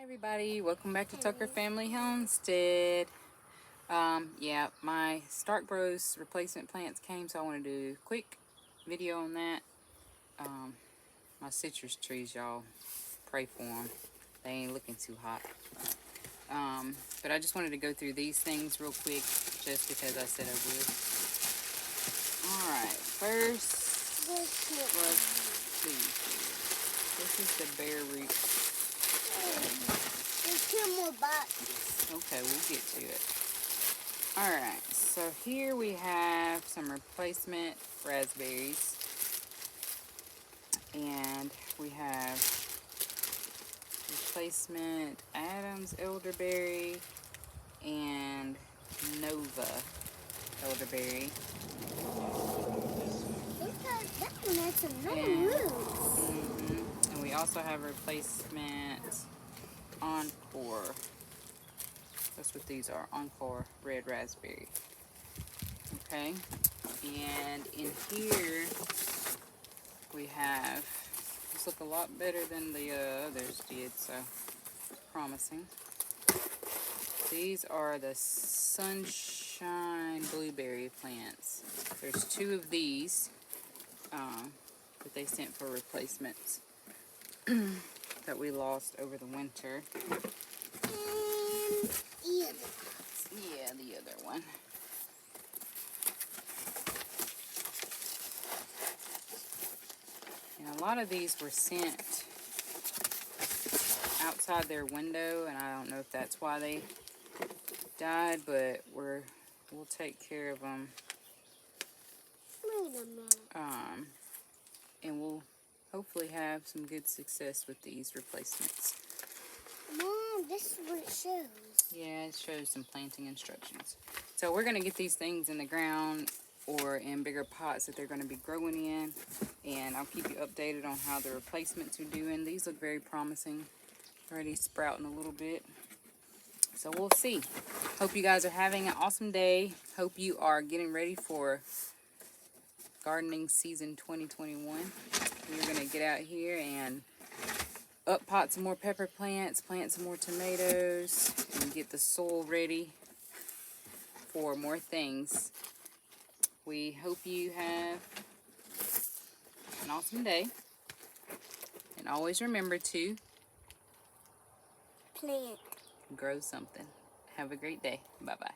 Everybody, welcome back to Tucker Family Homestead. Yeah, my StarkBros replacement plants came, so I want to do a quick video on that. My citrus trees, y'all, pray for them. They ain't looking too hot. But I just wanted to go through these things real quick, just because I said I would. Alright, first, let's see. This is the bare root. There's 2 more boxes. Okay, we'll get to it. Alright, so here we have some replacement raspberries. And we have replacement Adams elderberry and Nova elderberry. That one has some nice roots. And we also have replacement Encore. That's what these are, Encore red raspberry. Okay, and in here we have, these look a lot better than the others did, so promising. These are the sunshine blueberry plants. There's 2 of these that they sent for replacements that we lost over the winter. And the other box. Yeah, the other one. And a lot of these were sent outside their window, and I don't know if that's why they died, but we'll take care of them. Wait a minute. And we'll hopefully have some good success with these replacements. Mom, this is what it shows. Yeah, it shows some planting instructions. So we're going to get these things in the ground or in bigger pots that they're going to be growing in. And I'll keep you updated on how the replacements are doing. These look very promising. Already sprouting a little bit. So we'll see. Hope you guys are having an awesome day. Hope you are getting ready for gardening season 2021. We're going to get out here and up pot some more pepper plants, plant some more tomatoes, and get the soil ready for more things. We hope you have an awesome day. And always remember to Plant. grow something. Have a great day. Bye-bye.